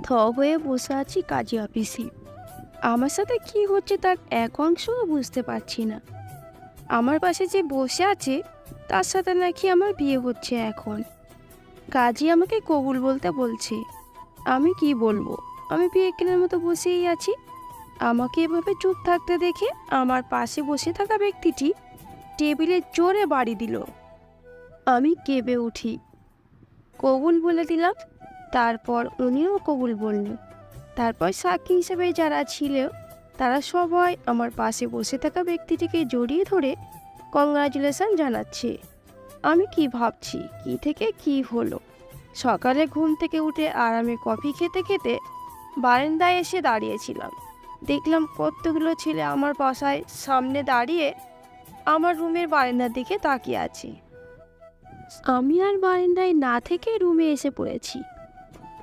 থ হয়ে বসে আছি কাজী অফিসে। আমার সাথে কি হচ্ছে তার এক অংশও বুঝতে পারছি না। আমার পাশে যে বসে আছে তার সাথে নাকি আমার বিয়ে হচ্ছে এখন। কাজী আমাকে কবুল বলতে বলছে। আমি কি বলবো? আমি বিয়ে কেনার মতো বসেই আছি। আমাকে এভাবে চুপ থাকতে দেখে আমার পাশে বসে থাকা ব্যক্তিটি টেবিলে জোরে বাড়ি দিল। আমি কেঁপে উঠি, কবুল বলে দিলাম। তারপর উনিও কবুল বলল। তারপর সাক্ষী হিসেবে যারা ছিল তারা সবাই আমার পাশে বসে থাকা ব্যক্তিটিকে জড়িয়ে ধরে কংগ্রাচুলেশন জানাচ্ছে। আমি কি ভাবছি, কি থেকে কি হলো। সকালে ঘুম থেকে উঠে আরামে কফি খেতে খেতে বারান্দায় এসে দাঁড়িয়েছিলাম। দেখলাম কতগুলো ছেলে আমার বাসায় সামনে দাঁড়িয়ে আমার রুমের বারান্দার দিকে তাকিয়ে আছে। আমি আর বারান্দায় না থেকে রুমে এসে পড়েছি।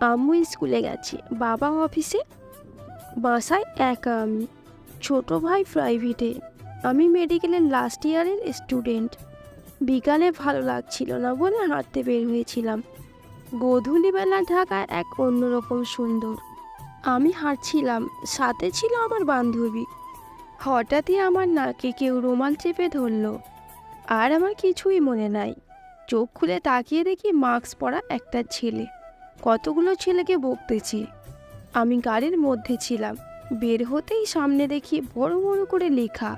আম্মু স্কুলে গেছে, বাবা অফিসে, বাসায় একা আমি। ছোট ভাই প্রাইভেটে, আমি মেডিকেলের লাস্ট ইয়ারের স্টুডেন্ট। বিকালে ভালো লাগছিল না বলে হাঁটতে বের হয়েছিলাম। গোধূলিবেলা ঢাকা এক অন্যরকম সুন্দর। আমি হাঁটছিলাম, সাথে ছিল আমার বান্ধবী। হঠাৎই আমার নাকে কেউ রুমাল চেপে ধরল, আর আমার কিছুই মনে নাই। চোখ খুলে তাকিয়ে দেখি মাস্ক পরা একটা ছেলে কতগুলো ছেলেকে বকতেছে। আমি গাড়ির মধ্যে ছিলাম। বের হতেই সামনে দেখি বড় বড় করে লেখা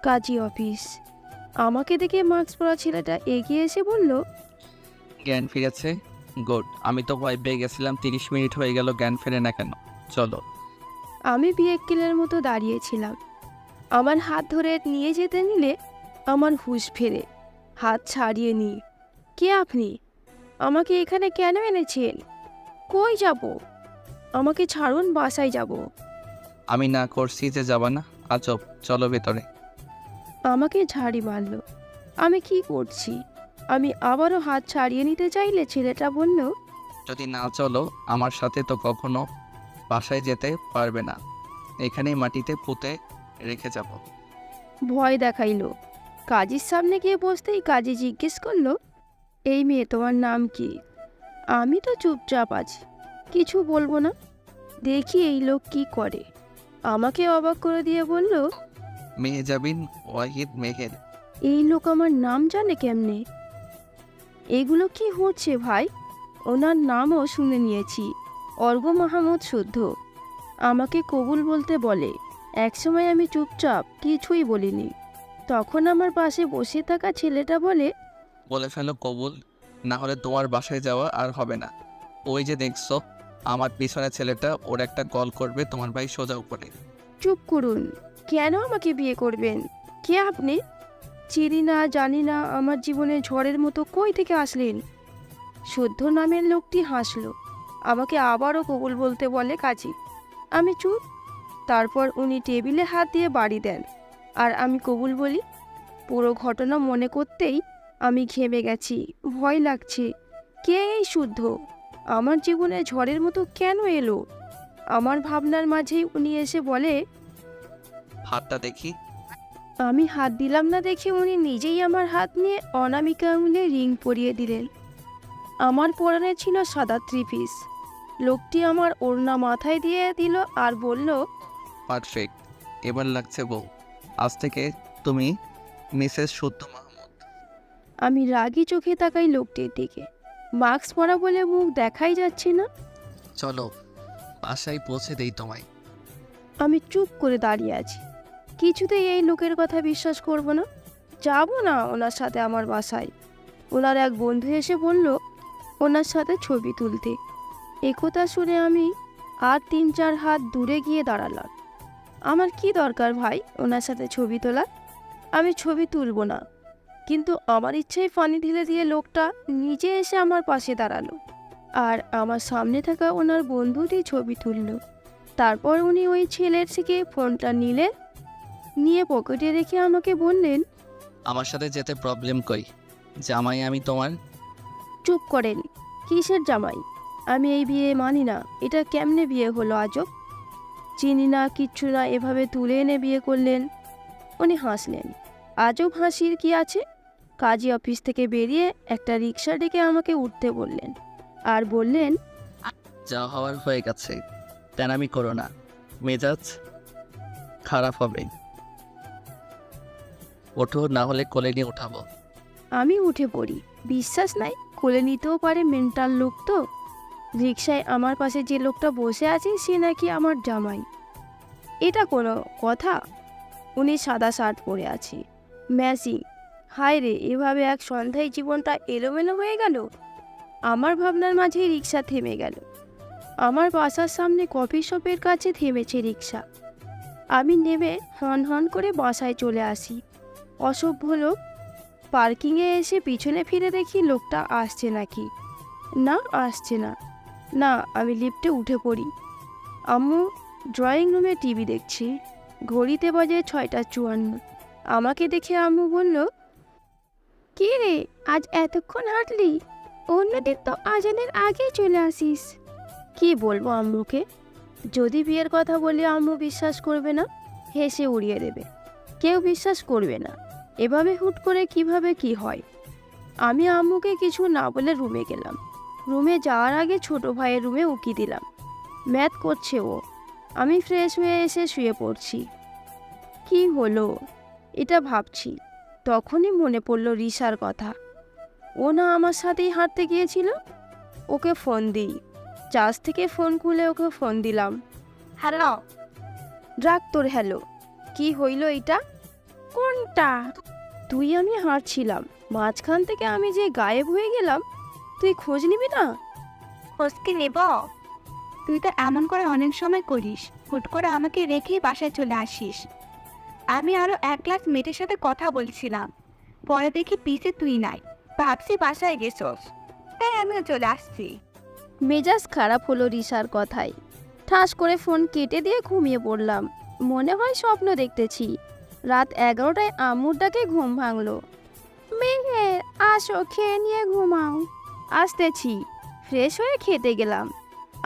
কাজী অফিস। আমাকে দেখে মাস্ক পরা ছেলেটা এগিয়ে এসে বলল, জ্ঞান ফিরেছে? গুড। আমি তো ভয় পেয়ে গেছিলাম 30 মিনিট হয়ে গেল, জ্ঞান ফেরে না কেন? চলো। আমি বিয়েক্কেলের মতো দাঁড়িয়েছিলাম। আমার হাত ধরে নিয়ে যেতে নিলে আমার হুঁশ ফেরে। হাত ছাড়িয়ে নিই। কে আপনি? আমাকে এখানে কেন এনেছেন? কই যাব? আমাকে ছাড়ুন, বাসায় যাব। আমি না করছি যে যাবা না? আজব। চলো ভেতরে। আমাকে ঝাড়ি মারল। আমি কি করছি? আমি আবারও হাত ছাড়িয়ে নিতে চাইলে ছেলেটা বলল, যদি না চলো আমার সাথে তো কখনো বাসায় যেতে পারবে না। এখানেই মাটিতে পুঁতে রেখে যাব। ভয় দেখাইল। কাজীর সামনে গিয়ে বসতেই কাজী জিজ্ঞেস করলো, এই মেয়ে তোমার নাম কি? আমি তো চুপচাপ আছি, কিছু বলবো না। দেখি এই লোক কি করে। আমাকে অবাক করে দিয়ে বলল, মেহজাবিন ওয়াহিদ মেহের। এই লোক আমার নাম জানে কেমনে? এগুলো কি হচ্ছে ভাই? ওনার নামও শুনে নিয়েছি, অর্ঘ মাহমুদ শুদ্ধ। আমাকে কবুল বলতে বলে। একসময় আমি চুপচাপ কিছুই বলিনি। তখন আমার পাশে বসে থাকা ছেলেটা বলে, বলে ফেলো কবুল, না হলে তোমার বাসায় যাওয়া আর হবে না। ওই যে দেখছো আমার পিছনে ছেলেটা, ওর একটা কল করবে তোমার ভাই সোজা উপরে। চুপ করুন। কেন আমাকে বিয়ে করবেন? কে আপনি? চিনি না, জানি না। আমার জীবনে ঝড়ের মতো কই থেকে আসলেন? শুদ্ধ নামের লোকটি হাসলো। আমাকে আবারও কবুল বলতে বলে কাজী। আমি চুপ। তারপর উনি টেবিলে হাত দিয়ে বাড়ি দেন, আর আমি কবুল বলি। পুরো ঘটনা মনে করতেই আমি ঘেমে গেছি, ভয় লাগছে। কে এই শুদ্ধ? আমার জীবনে ঝড়ের মতো কেন এলো? আমার ভাবনার মাঝেই উনি এসে বলে, হাতটা দেখি। আমি হাত দিলাম না দেখে উনি নিজেই আমার হাত নিয়ে অনামিকা আঙুলে রিং পরিয়ে দিলেন। আমার পরনে ছিল সাদা থ্রি-পিস। লোকটি আমার ওড়না মাথায় দিয়ে দিল আর বলল, পারফেক্ট, এবার লাগছে বউ। আজ থেকে তুমি মিসেস সত্য মাহমুদ। আমি রাগী চোখে তাকাই লোকটির দিকে। মাস্ক পরা বলে মুখ দেখাই যাচ্ছে না। চলো বাসায় পৌঁছে দেই তোমায়। আমি চুপ করে দাঁড়িয়ে আছি। কিছুতেই এই লোকের কথা বিশ্বাস করব না। যাব না ওনার সাথে আমার বাসায়। ওনার এক বন্ধু এসে বলল ওনার সাথে ছবি তুলতে। একথা শুনে আমি আর 3-4 হাত দূরে গিয়ে দাঁড়ালাম। আমার কি দরকার ভাই ওনার সাথে ছবি তোলার? আমি ছবি তুলব না। কিন্তু আমার ইচ্ছেই ফানি ঢেলে দিয়ে লোকটা নিজে এসে আমার পাশে দাঁড়ালো, আর আমার সামনে থাকা ওনার বন্ধুটি ছবি তুলল। তারপর উনি ওই ছেলের থেকে ফোনটা নিলেন, নিয়ে পকেটে রেখে আমাকে বললেন, আমার সাথে যেতে প্রবলেম কই? জামাই আমি তোমার। চুপ করেন। কিসের জামাই? আমি এই বিয়ে মানি না। এটা কেমনে বিয়ে হলো আজব? চিনি না, কিচ্ছু না, এভাবে তুলে এনে বিয়ে করলেন। উনি হাসলেন। আজব হাসির কি আছে? কাজী অফিস থেকে বেরিয়ে একটা রিক্সা ডেকে আমাকে উঠতে বললেন, আর বললেন, যা হওয়ার হয়ে গেছে, তেনামি করো না, মেজাজ খারাপ হবে। ওঠো, না হলে কোলে নিয়ে উঠাবো। আমি উঠে পড়ি। বিশ্বাস নাই, কোলে নিতেও পারে মেন্টাল লোক তো। রিকশায় আমার পাশে যে লোকটা বসে আছে সে নাকি আমার জামাই। এটা কোনো কথা? উনি সাদা শার্ট পরে আছে, ম্যাচিং। হায় রে, এভাবে এক সন্ধ্যায় জীবনটা এলোমেলো হয়ে গেল। আমার ভাবনার মাঝেই রিকশা থেমে গেল। আমার বাসার সামনে কফি শপের কাছে থেমেছে রিকশা। আমি নেমে হন হন করে বাসায় চলে আসি। অসভ্য লোক। পার্কিংয়ে এসে পিছনে ফিরে দেখি লোকটা আসছে নাকি। না, আসছে না। না, আমি লিফটে উঠে পড়ি। আম্মু ড্রয়িং রুমে টিভি দেখছি। ঘড়িতে বাজে 6:54। আমাকে দেখে আম্মু বলল, কি রে, আজ এতক্ষণ হাঁটলি? অন্যদিন তো আজানের আগেই চলে আসিস। কি বলবো আম্মুকে? যদি বিয়ের কথা বলি আম্মু বিশ্বাস করবে না, হেসে উড়িয়ে দেবে। কেউ বিশ্বাস করবে না। এভাবে হুট করে কিভাবে কি হয়। আমি আম্মুকে কিছু না বলে রুমে গেলাম। রুমে যাওয়ার আগে ছোট ভাইয়ের রুমে উকি দিলাম। ম্যাথ করছে ও। আমি ফ্রেশ হয়ে এসে শুয়ে পড়ছি। কি হলো এটা ভাবছি, তখনই মনে পড়লো রিশার কথা। ও না আমার সাথেই হাঁটতে গিয়েছিল। ওকে ফোন দিই। চার্জ থেকে ফোন খুলে ওকে ফোন দিলাম। হ্যালো। রাখ তোর হ্যালো। কি হইল এটা? কোনটা? তুই আমি হাঁটছিলাম, মাঝখান থেকে আমি যে গায়েব হয়ে গেলাম, তুই খোঁজ নিবি না? খোঁজ কি নেব? তুই তো এমন করে অনেক সময় করিস, হুট করে আমাকে রেখেই বাসায় চলে আসিস। আমি আরো এক গ্লাস মেয়েটের সাথে কথা বলছিলাম, পরে দেখি পিছে তুই নাই। ভাবছি বাসায় গেছস, তাই আমিও চলে আসছি। মেজাজ খারাপ হলো রিশার কথায়। ঠাস করে ফোন কেটে দিয়ে ঘুমিয়ে পড়লাম। মনে হয় স্বপ্ন দেখতেছি। রাত 11টায় আম্মুর ডাকে ঘুম ভাঙলো। মেঘের, আসো খেয়ে নিয়ে ঘুমাও। আসতেছি। ফ্রেশ হয়ে খেতে গেলাম।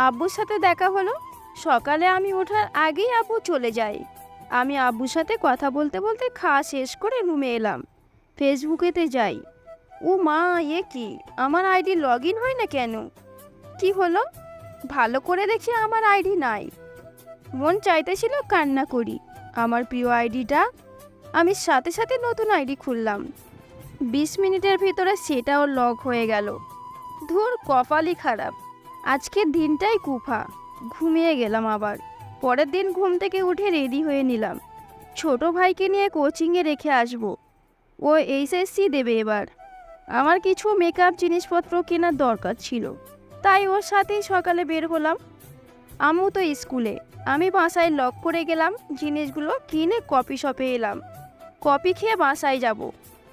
আব্বুর সাথে দেখা হলো। সকালে আমি ওঠার আগেই আব্বু চলে যায়। আমি আব্বুর সাথে কথা বলতে বলতে খাওয়া শেষ করে রুমে এলাম। ফেসবুকেতে যাই। ও মা, এ কি, আমার আইডি লগ ইন হয় না কেন? কি হলো? ভালো করে দেখি আমার আইডি নাই। মন চাইতেছিল কান্না করি। আমার প্রিয় আইডিটা। আমি সাথে সাথে নতুন আইডি খুললাম। 20 মিনিটের ভিতরে সেটাও লগ হয়ে গেল। ধুর, কপালই খারাপ। আজকের দিনটাই কুফা। ঘুমিয়ে গেলাম আবার। পরের দিন ঘুম থেকে উঠে রেডি হয়ে নিলাম। ছোট ভাইকে নিয়ে কোচিংয়ে রেখে আসব। ও এইচএসসি দেবে এবার। আমার কিছু মেকআপ জিনিসপত্র কেনার দরকার ছিল, তাই ওর সাথেই সকালে বের হলাম। আম্মু তো স্কুলে। আমি বাসায় লক করে গেলাম। জিনিসগুলো কিনে কফি শপে এলাম। কফি খেয়ে বাসায় যাব।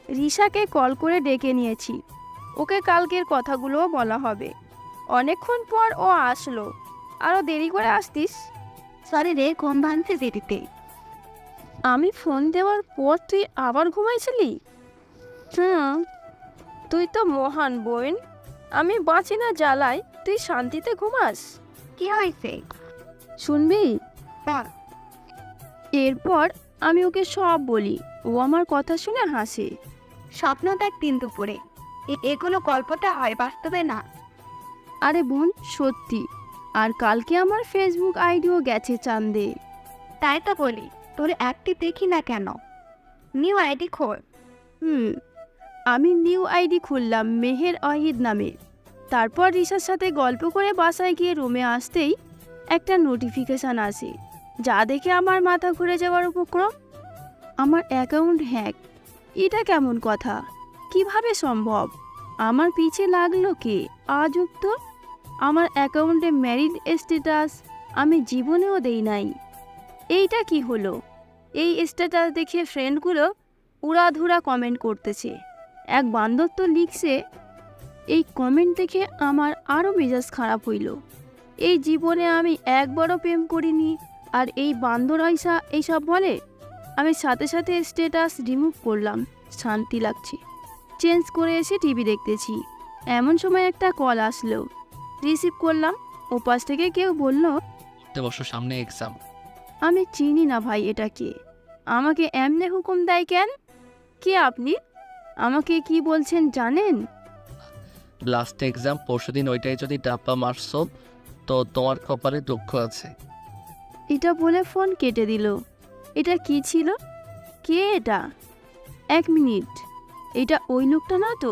রিশাকে কল করে ডেকে নিয়েছি। ওকে কালকের কথাগুলোও বলা হবে। অনেকক্ষণ পর ও আসলো। আরও দেরি করে আসতিস? সরি রে, ঘুম ভাঙছে দেরিতে। আমি ফোন দেওয়ার পর তুই আবার ঘুমাইছিলি? হুম, তুই তো মহান বোন। আমি বাঁচি না জ্বালায়, তুই শান্তিতে ঘুমাস। কি হয়েছে? শুনবি? বল। এরপর আমি ওকে সব বলি। ও আমার কথা শুনে হাসে। স্বপ্ন দেখ দিন দুপুরে, এগুলো গল্পটা হয়, বাস্তবে না। আরে বোন, সত্যি। আর কালকে আমার ফেসবুক আইডিও গেছে চাঁদে। তাই তো বলি, তোর অ্যাক্টিভ দেখি না কেন। নিউ আইডি খোল। আমি নিউ আইডি খুললাম মেহের অহিদ নামে। তারপর রিশার সাথে গল্প করে বাসায় গিয়ে রুমে আসতেই একটা নোটিফিকেশান আসে, যা দেখে আমার মাথা ঘুরে যাওয়ার উপক্রম। আমার অ্যাকাউন্ট হ্যাক। এটা কেমন কথা? কিভাবে সম্ভব? আমার পিছে লাগলো কে? আজব তো। আমার অ্যাকাউন্টে ম্যারিড স্ট্যাটাস আমি জীবনেও দেই নাই। এইটা কি হলো? এই স্ট্যাটাস দেখে ফ্রেন্ডগুলো উড়াধুরা কমেন্ট করতেছে। এক বান্ধব তো লিখছে। এই কমেন্ট দেখে আমার আরও মেজাজ খারাপ হইল। এই জীবনে আমি একবারও প্রেম করিনি, আর এই বান্দর আইসা এইসব বলে। আমি সাথে সাথে স্ট্যাটাস রিমুভ করলাম। শান্তি লাগছে। চেঞ্জ করে এসে টিভি দেখতেছি। এমন সময় একটা কল আসলো। রিসিভ করলাম। ওপাশ থেকে কেউ বলল, বছর সামনে এক্সাম। আমি চিনি না ভাই, এটা কে? আমাকে এমনি হুকুম দেয় কেন? কে আপনি? আমাকে কি বলছেন জানেন? লাস্ট এক্সাম পরশুদিন, ওইটাই যদি ডাব্বা মারছো তো তোমার কপালে দুঃখ আছে। এটা বলে ফোন কেটে দিল। এটা কি ছিল? কে এটা? 1 মিনিট, এটা ওই লোকটা না তো?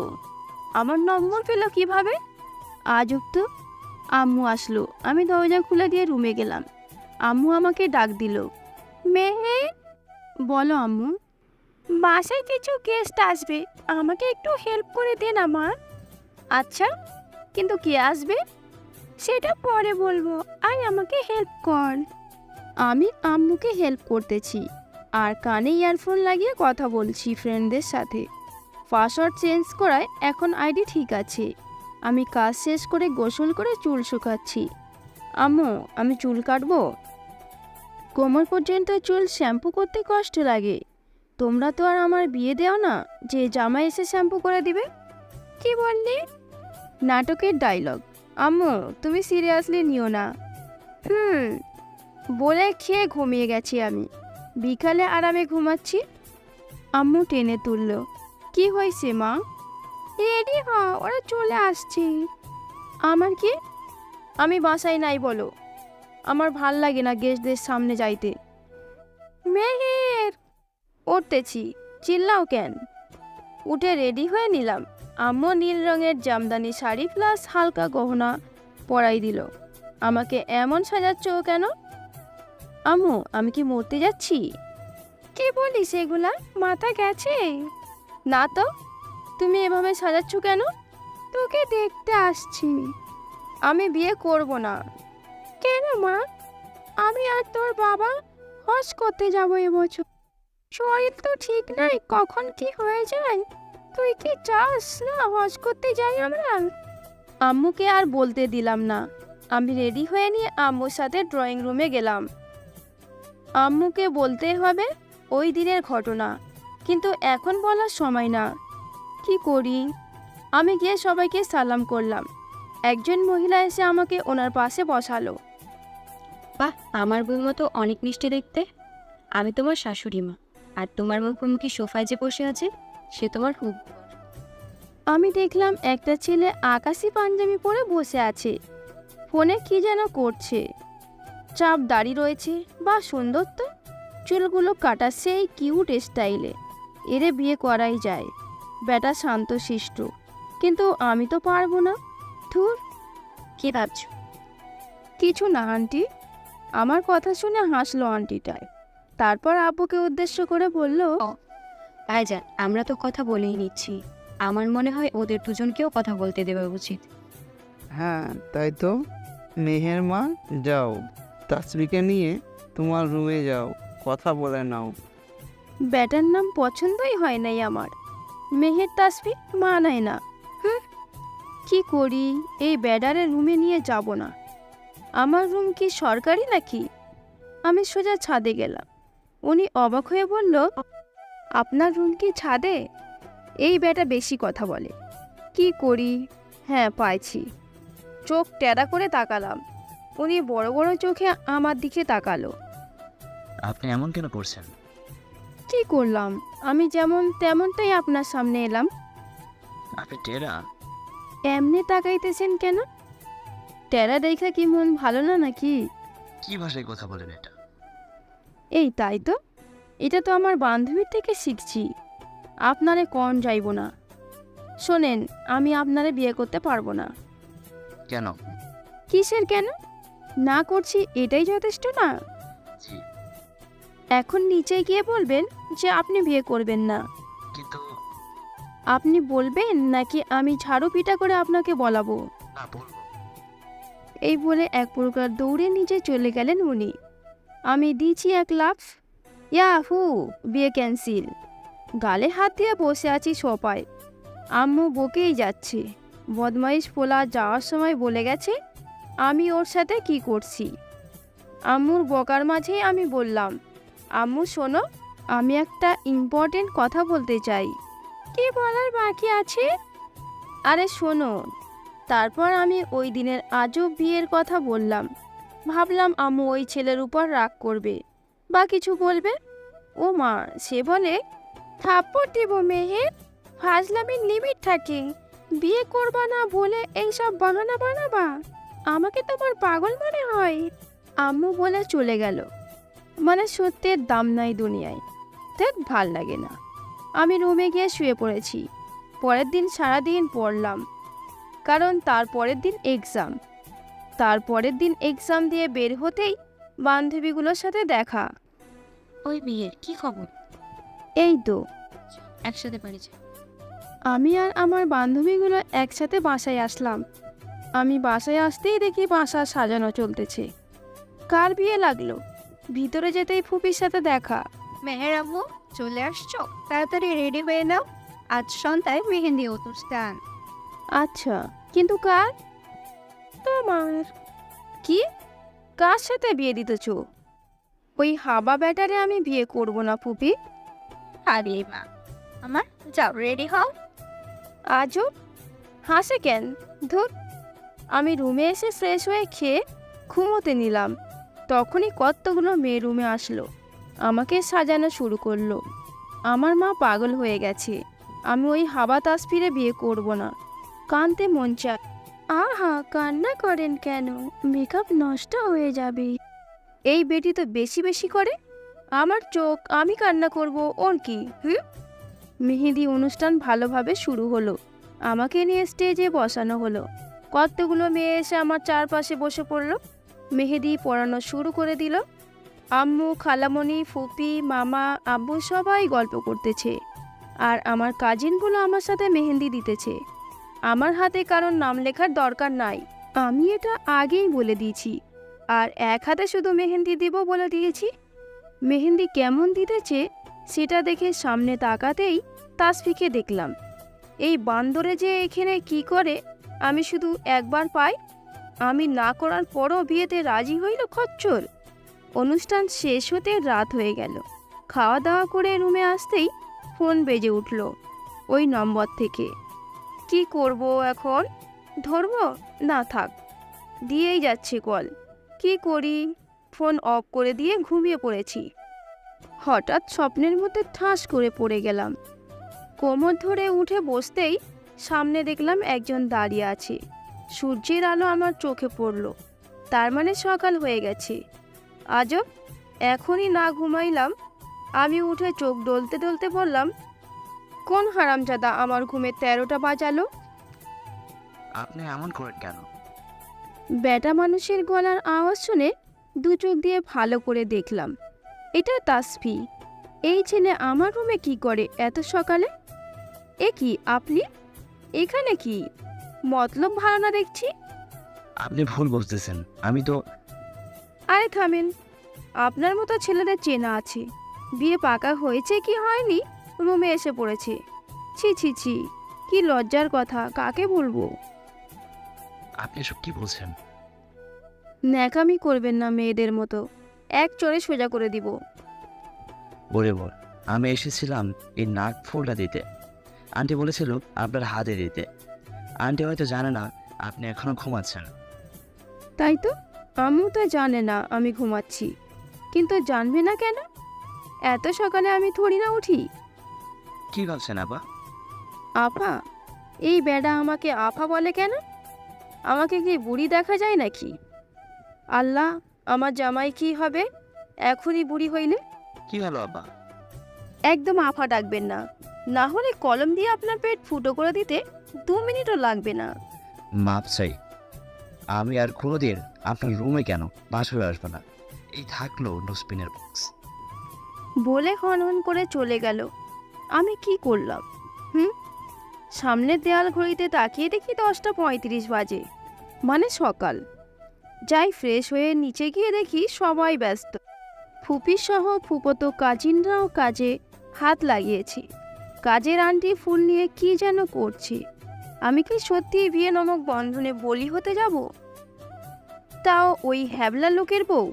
আমার নম্বর পেল কিভাবে? আজব তো। আম্মু আসলো, আমি দরজা খুলে দিয়ে রুমে গেলাম। আম্মু আমাকে ডাক দিল। মেহে। বলো আম্মু। বাসায় কিছু গেস্ট আসবে, আমাকে একটু হেল্প করে দে না মা। আচ্ছা, কিন্তু কে আসবে সেটা পরে বলবো, আয় আমাকে হেল্প কর। আমি আম্মুকে হেল্প করতেছি আর কানে ইয়ারফোন লাগিয়ে কথা বলছি ফ্রেন্ডদের সাথে। পাসওয়ার্ড চেঞ্জ করায় এখন আইডি ঠিক আছে। আমি কাজ শেষ করে গোসল করে চুল শুকাচ্ছি। আম্মু, আমি চুল কাটবো। কোমর পর্যন্ত চুল শ্যাম্পু করতে কষ্ট লাগে। তোমরা তো আর আমার বিয়ে দেও না যে জামাই এসে শ্যাম্পু করে দিবে। কি বললি? নাটকের ডায়লগ। আম্মু, তুমি সিরিয়াসলি নিও না। বলে খেয়ে ঘুমিয়ে গেছি আমি। বিকালে আরামে ঘুমাচ্ছি। আম্মু টেনে তুলল। কি হয়েছে মা? রেডি হ, ওরা চলে আসছে। আমার কি? আমি বাসায় নাই বলো। আমার ভাল লাগে না গেস্টদের সামনে যাইতে। মেহের। উঠতেছি, চিল্লাও কেন? উঠে রেডি হয়ে নিলাম। আম্মু নীল রঙের জামদানি শাড়ি প্লাস হালকা গহনা পরাই দিল। আমাকে এমন সাজাচ্ছ কেন? আম্মু, আমি কি মরতে যাচ্ছি? কি বলিস এগুলা? মাথা গেছে? না তো। তুমি এভাবে সাজাচ্ছ কেন? তোকে দেখতে আসছি। আমি বিয়ে করব না। কেন মা? আমি আর তোর বাবা হজ করতে যাবো এবছর। শরীর তো ঠিক নাই, কখন কি হয়ে যায়। তুই কি চাস না হজ করতে যাই আমরা? আম্মুকে আর বলতে দিলাম না। আমি রেডি হয়ে নিয়ে আম্মুর সাথে ড্রয়িং রুমে গেলাম। আম্মুকে বলতে হবে ওই দিনের ঘটনা, কিন্তু এখন বলার সময় না। কি করি? আমি গিয়ে সবাইকে সালাম করলাম। একজন মহিলা এসে আমাকে ওনার পাশে বসালো। বাহ, আমার বৌমা তো অনেক মিষ্টি দেখতে। আমি তোমার শাশুড়ি মা, আর তোমার মুখোমুখি সোফায় যে বসে আছে সে তোমার খুব। আমি দেখলাম একটা ছেলে আকাশি পাঞ্জাবি পরে বসে আছে, ফোনে কি যেন করছে। চাপ দাড়ি রয়েছে, বা সুন্দর তো। চুলগুলো কাটা সেই কিউট স্টাইলে। এরে বিয়ে করাই যায়। বেটা শান্তশিষ্ট, কিন্তু আমি তো পারবো না। ধুর। কি ভাবছো? কিছু না আন্টি। আমার কথা শুনে হাসলো আন্টিটায়। তারপর আব্বুকে উদ্দেশ্য করে বলল, ভাইজান, আমরা তো কথা বলেই নিচ্ছি। আমার মনে হয় ওদের দুজনকেও কথা বলতে দেওয়া উচিত। হ্যাঁ তাই তো। মেহের মা, যাও তাসরিকে নিয়ে তোমার রুমে যাও, কথা বলে নাও। ব্যাটার নাম পছন্দই হয় নাই আমার। মেহের তাসফি মানায় না। কি করি? এই ব্যাডারের রুমে নিয়ে যাব না। আমার রুম কি সরকারি নাকি? আমি সোজা ছাদে গেলাম। উনি অবাক হয়ে বলল, আপনার রুম কি ছাদে? এই ব্যাটা বেশি কথা বলে। কি করি? হ্যাঁ, পাইছি। চোখ টেরা করে তাকালাম। উনি বড় বড় চোখে আমার দিকে তাকালো। আপনি এমন কেন করছেন? কি করলাম? আমি যেমন তেমনটাই আপনার সামনে এলাম। আপনি টেরা? এমনি তাকাইতেছেন কেন? টেরা দেখা কি মন ভালো না নাকি? কি ভাষায় কথা বলেন এটা? এই তাই তো। এটা তো আমার বান্ধবীর থেকে শিখছি। আপনারে কন যাইব না। শোনেন, আমি আপনারে বিয়ে করতে পারবো না। কেন? কিসের কেন? না করছি এটাই যথেষ্ট না? জি। এখন নিচে গিয়ে বলবেন যে আপনি বিয়ে করবেন না। কিন্তু আপনি বলবেন নাকি আমি ঝাড়ু পিটা করে আপনাকে বলাবো? না, বলবো। এই বলে এক প্রকার দৌড়ে নিচে চলে গেলেন উনি। আমি দিচ্ছি এক লাফ। ইয়াহু, বিয়ে ক্যান্সেল। গালে হাত দিয়ে বসে আছি সোফায়। আম্মু বকেই যাচ্ছে। বদমাইশ পোলা যাওয়ার সময় বলে গেছে আমি ওর সাথে কি করছি। আম্মুর বকার মাঝেই আমি বললাম, আম্মু শোনো, আমি একটা ইম্পর্টেন্ট কথা বলতে চাই। কি বলার বাকি আছে? আরে শোনো। তারপর আমি ওই দিনের আজব বিয়ের কথা বললাম। ভাবলাম আম্মু ওই ছেলের উপর রাগ করবে বা কিছু বলবে। ও মা, সে বলে, থাপ্পড় দিব মেহের, ফাজলামির লিমিট থাকে। বিয়ে করবা না বলে এইসব বাহানা বানাবা? আমাকে তোমার পাগল মনে হয়? আম্মু বলে চলে গেল। মানে সত্যের দাম নাই দুনিয়ায়। দেখ, ভাল লাগে না। আমি রুমে গিয়ে শুয়ে পড়েছি। পরের দিন সারাদিন পড়লাম, কারণ তারপরের দিন এক্সাম। তারপরের দিন এক্সাম দিয়ে বের হতেই বান্ধবীগুলোর সাথে দেখা। ওই বিয়ের কি খবর? এই তো, একসাথে বাড়ি যাই। আমি আর আমার বান্ধবীগুলো একসাথে বাসায় আসলাম। আমি বাসায় আসতেই দেখি বাসা সাজানো চলতেছে। কার বিয়ে লাগলো? ভিতরে যেতেই ফুপির সাথে দেখা। মেহের আম্মু, চলে আসছো? তাড়াতাড়ি রেডি হয়ে নাও, আজ সন্ধ্যায় মেহেন্দি অনুষ্ঠান। আচ্ছা, কিন্তু কার? তোমার। কি? কার সাথে বিয়ে দিতেছ? ওই হাবা ব্যাটারে আমি বিয়ে করব না ফুপি। আরে মা আমার, যাও রেডি হও। আজও হাসে কেন? ধুর। আমি রুমে এসে ফ্রেশ হয়ে খেয়ে ঘুমোতে নিলাম, তখনই কতগুলো মেয়ে রুমে আসলো, আমাকে সাজানো শুরু করলো। আমার মা পাগল হয়ে গেছে। আমি ওই হাবা তাসফিরে বিয়ে করব না। কানতে মন চায়। আহা, কান্না করেন কেন? মেকআপ নষ্ট হয়ে যাবে। এই বেটি তো বেশি বেশি করে। আমার চোখ, আমি কান্না করব, ওর কি? মেহেদি অনুষ্ঠান ভালোভাবে শুরু হলো। আমাকে নিয়ে স্টেজে বসানো হলো। কতগুলো মেয়ে এসে আমার চারপাশে বসে পড়ল। মেহেদি পড়ানো শুরু করে দিল। আম্মু, খালামণি, ফুপি, মামা, আব্বু সবাই গল্প করতেছে, আর আমার কাজিনগুলো আমার সাথে মেহেন্দি দিতেছে। আমার হাতে কারোর নাম লেখার দরকার নাই, আমি এটা আগেই বলে দিয়েছি। আর এক হাতে শুধু মেহেন্দি দিব বলে দিয়েছি। মেহেন্দি কেমন দিতেছে সেটা দেখে সামনে তাকাতেই তাসফিকে দেখলাম। এই বান্দরে যে এখানে কি করে আমি শুধু একবার পাই। আমি না করার পরও বিয়েতে রাজি হইল খচ্চর। অনুষ্ঠান শেষ হতে রাত হয়ে গেল। খাওয়া দাওয়া করে রুমে আসতেই ফোন বেজে উঠল ওই নম্বর থেকে। কি করব এখন? ধরবো না, থাক, দিয়েই যাচ্ছে কল। কি করি? ফোন অফ করে দিয়ে ঘুমিয়ে পড়েছি। হঠাৎ স্বপ্নের মধ্যে ঠাস করে পড়ে গেলাম। কোমর ধরে উঠে বসতেই সামনে দেখলাম একজন দাঁড়িয়ে আছে। সূর্যের আলো আমার চোখে পড়ল। তার মানে সকাল হয়ে গেছে। আজব, এখনই না ঘুমাইলাম। আমি উঠে চোখ ডলতে ডলতে বললাম, কোন হারামজাদা আমার ঘুমে 13টা বাজালো? আপনি এমন করেন কেন? বেটা মানুষের গলার আওয়াজ শুনে দু চোখ দিয়ে ভালো করে দেখলাম। এটা তাসফি। এই ছেলে আমার রুমে কি করে এত সকালে? এ কি, আপনি এখানে? কি মতলব ভালো না দেখছি। আপনি ভুল বুঝতেছেন, আমি তো। আরে থামেন, আপনার মতো ছেলেদের চেনা আছে। বিয়ে পাকা হয়েছে কি হয়নি, রুমে এসে পড়েছে। ছি ছি ছি, কি লজ্জার কথা, কাকে বলবো? আপনি এসব কি বলছেন? ন্যাকামি করবেন না মেয়েদের মতো, এক চড়ে সোজা করে দিব। বলে বল, আমি এসেছিলাম এই নাক ফুলটা দিতে। আন্টি বলেছিল আপনার হাতে দিতে। আন্টি হয়তো জানে না আপনি এখনো ঘুমাচ্ছেন। তাই তো, আম্মু তো জানে না আমি ঘুমাচ্ছি, কিন্তু জানবে না কেন? এত সকালে আমি থরি না উঠি। কি ভাবছেন আপা? আপা? এই বেডা আমাকে আপা বলে কেন? আমাকে কি বুড়ি দেখা যায় নাকি? আল্লাহ, আমার জামাই কি হবে এখনই বুড়ি হইলে? কি হলো আপা? একদম আফা ডাকবেন না, না হলে কলম দিয়ে আপনার পেট ফুটো করে দিতে 2 মিনিটও লাগবে না। মাপ চাই, আমি আর কোনোদিন আপনার রুমে কেন বাসরে আসবো না। এই থাকলো নোসপিনের বক্স। বলে হন হন করে চলে গেল। আমি কি করলাম? সামনের দেয়াল ঘড়িতে তাকিয়ে দেখি 10:35 বাজে, মানে সকাল। যাই ফ্রেশ হয়ে নিচে গিয়ে দেখি সবাই ব্যস্ত। ফুপি সহ ফুপতো কাজিনরাও কাজে হাত লাগিয়েছে। কাজের আন্টি ফুল নিয়ে কি যেন করছে। আমি কি সত্যি বিয়ে নামক বন্ধনে বলি হতে যাব? তাও ওই হ্যাবলা লোকের বউ?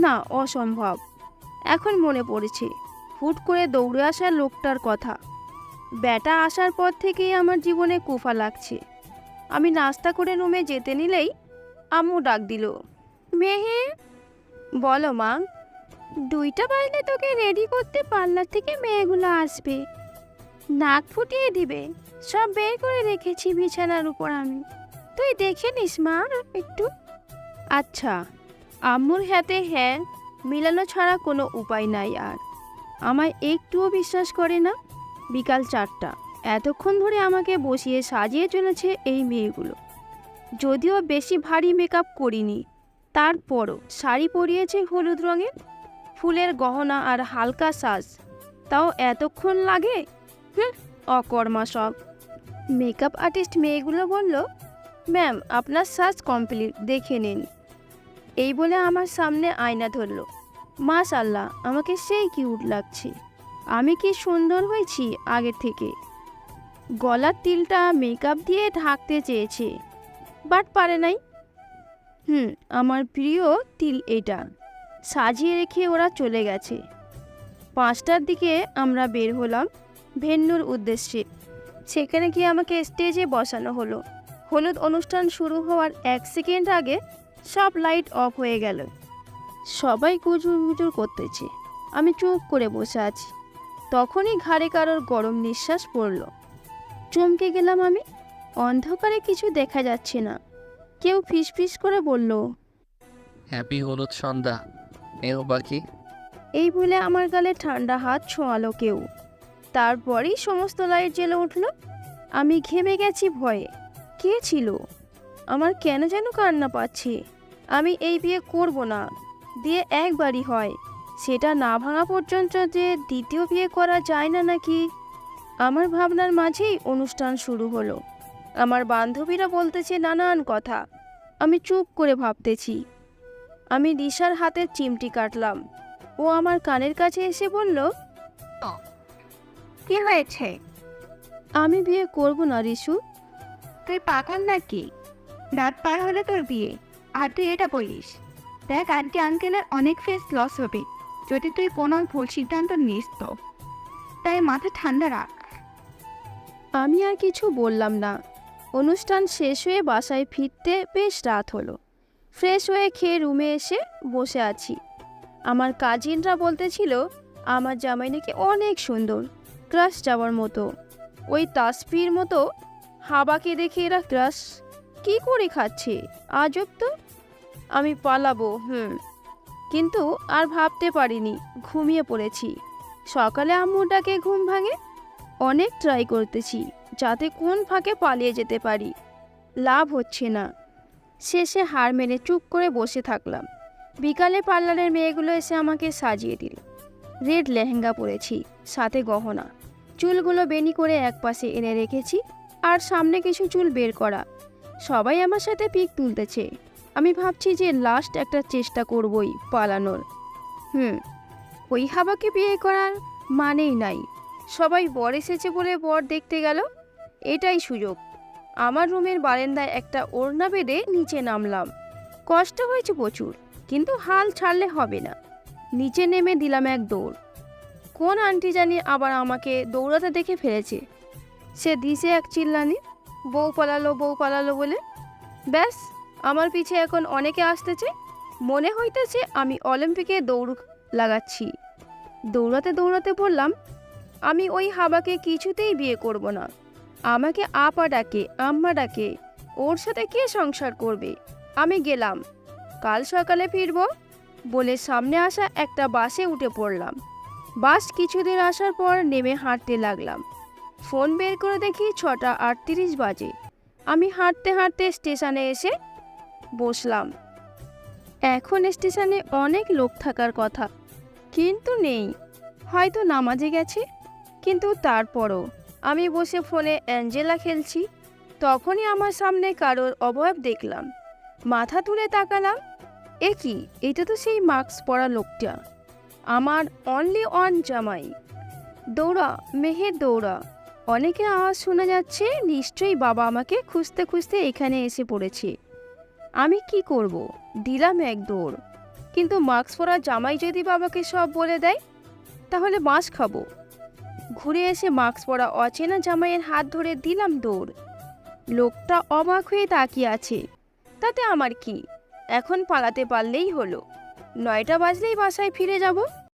না, অসম্ভব। এখন মনে পড়েছে হুট করে দৌড়ে আসা লোকটার কথা। ব্যাটা আসার পর থেকেই আমার জীবনে কুফা লাগছে। আমি নাস্তা করে রুমে যেতে নিলেই আম্মু ডাক দিল, মেহে। বলো মা। 2টা বাজলে তোকে রেডি করতে পার্লার থেকে মেয়েগুলো আসবে। নাক ফুটিয়ে দিবে? সব বের করে রেখেছি বিছানার উপর আমি, তুই দেখে নিস মা একটু। আচ্ছা, আম্মুর হাতে হ্যাঁ মিলানো ছাড়া কোনো উপায় নাই আর। আমায় একটুও বিশ্বাস করে না। বিকাল 4টা, এতক্ষণ ধরে আমাকে বসিয়ে সাজিয়ে চলেছে এই মেয়েগুলো। যদিও বেশি ভারী মেকআপ করিনি, তারপরও শাড়ি পরিয়েছে হলুদ রঙের, ফুলের গহনা আর হালকা সাজ, তাও এতক্ষণ লাগে? অকর্মা সব। মেকআপ আর্টিস্ট মেয়েগুলো বলল, ম্যাম আপনার সাজ কমপ্লিট, দেখে নিন। এই বলে আমার সামনে আয়না ধরলো। মাশাআল্লাহ, আমাকে সেই কিউট লাগছে। আমি কি সুন্দর হয়েছি আগের থেকে। গলার তিলটা মেকআপ দিয়ে ঢাকতে চেয়েছে, বাট পারে নাই। আমার প্রিয় তিল এটা। সাজিয়ে রেখে ওরা চলে গেছে। 5টার দিকে আমরা বের হলাম ভেন্যুর উদ্দেশ্যে। সেখানে গিয়ে আমাকে স্টেজে বসানো হলো। হলুদ অনুষ্ঠান শুরু হওয়ার 1 সেকেন্ড আগে সব লাইট অফ হয়ে গেল। সবাই গুজুর গুজুর করতেছে, আমি চুপ করে বসে আছি। তখনই ঘাড়ে কারোর গরম নিঃশ্বাস পড়ল। চমকে গেলাম আমি। অন্ধকারে কিছু দেখা যাচ্ছে না। কেউ ফিসফিস করে বলল, হ্যাপি হলুদ সন্ধ্যা। এও বাকি। এই বলে আমার গালে ঠান্ডা হাত ছোঁয়ালো কেউ। তারপরেই সমস্ত লাইট জ্বলে উঠল। আমি ঘেমে গেছি ভয়ে। কে ছিল? আমার কেন যেন কান্না পাচ্ছে। আমি এই বিয়ে করব না। বিয়ে একবারই হয়, সেটা না ভাঙা পর্যন্ত যে দ্বিতীয় বিয়ে করা যায় না নাকি। আমার ভাবনার মাঝেই অনুষ্ঠান শুরু হলো। আমার বান্ধবীরা বলতেছে নানান কথা। আমি চুপ করে ভাবতেছি। আমি দিশার হাতের চিমটি কাটলাম। ও আমার কানের কাছে এসে বলল, কি হয়েছে? আমি বিয়ে করব না রিশু। তুই পাগল নাকি? রাত পার হলে তোর বিয়ে, আর তুই এটা বলিস? দেখ, আন্টি আঙ্কেলের অনেক ফেস লস হবে যদি তুই কোনো ভুল সিদ্ধান্ত নিস তো। তাই মাথা ঠান্ডা রাখ। আমি আর কিছু বললাম না। অনুষ্ঠান শেষ হয়ে বাসায় ফিরতে বেশ রাত হলো। ফ্রেশ হয়ে খেয়ে রুমে এসে বসে আছি। আমার কাজিনরা বলতেছিল আমার জামাই নাকি অনেক সুন্দর, ক্রাশ যাওয়ার মতো। ওই তাসফির মতো হাবাকে দেখে এরা ক্রাশ কি করে খাচ্ছে, আজব তো। আমি পালাবো কিন্তু আর ভাবতে পারিনি, ঘুমিয়ে পড়েছি। সকালে আম্মুর ডাকে ঘুম ভাঙে। অনেক ট্রাই করতেছি যাতে কোন ফাঁকে পালিয়ে যেতে পারি, লাভ হচ্ছে না। শেষে হার মেনে চুপ করে বসে থাকলাম। বিকালে পার্লারের মেয়েগুলো এসে আমাকে সাজিয়ে দিল। রেড লেহেঙ্গা পরেছি, সাথে গহনা। চুলগুলো বেনি করে একপাশে এনে রেখেছি, আর সামনে কিছু চুল বের করা। সবাই আমার সাথে পিক তুলতেছে। আমি ভাবছি যে লাস্ট একটা চেষ্টা করবই পালানোর। ওই হাবাকে বিয়ে করার মানেই নাই। সবাই বর এসেছে বলে বর দেখতে গেল, এটাই সুযোগ। আমার রুমের বারান্দায় একটা ওড়না বেঁধে নিচে নামলাম। কষ্ট হয়েছে প্রচুর, কিন্তু হাল ছাড়লে হবে না। নিচে নেমে দিলাম এক দৌড়। কোন আন্টি জানি আবার আমাকে দৌড়াতে দেখে ফেলেছে। সে দিছে এক চিল্লানি, বউ পালালো বলে। ব্যাস, আমার পিছে এখন অনেকে আসতেছে। মনে হইতেছে আমি অলিম্পিকে দৌড় লাগাচ্ছি। দৌড়াতে দৌড়াতে বললাম, আমি ওই হাবাকে কিছুতেই বিয়ে করব না। আমাকে আপা ডাকে, আম্মা ডাকে, ওর সাথে কে সংসার করবে। আমি গেলাম, কাল সকালে ফিরব বলে সামনে আসা একটা বাসে উঠে পড়লাম। বাস কিছুদিন আসার পর নেমে হাঁটতে লাগলাম। ফোন বের করে দেখি 6:38 বাজে। আমি হাঁটতে হাঁটতে স্টেশনে এসে বসলাম। এখন স্টেশনে অনেক লোক থাকার কথা, কিন্তু নেই। হয়তো নামাজে গেছে। কিন্তু তারপরও আমি বসে ফোনে অ্যাঞ্জেলা খেলছি। তখনই আমার সামনে কারোর অবয়ব দেখলাম। মাথা তুলে তাকালাম। এ কি, এটা তো সেই মাস্ক পরা লোকটা, আমার অনলি ওয়ান জামাই। দৌড়া মেহের দৌড়া। অনেকের আওয়াজ শোনা যাচ্ছে। নিশ্চয়ই বাবা আমাকে খুঁজতে খুঁজতে এখানে এসে পড়েছে। আমি কি করব? দিলাম এক দৌড়। কিন্তু মাস্ক পরা জামাই যদি বাবাকে সব বলে দেয়, তাহলে বাঁশ খাবো। ঘুরে এসে মাস্ক পরা অচেনা জামাইয়ের হাত ধরে দিলাম দৌড়। লোকটা অবাক হয়ে তাকিয়ে আছে। তাতে আমার কি, এখন পালাতে পারলেই হলো। 9টা বাজলেই বাসায় ফিরে যাব।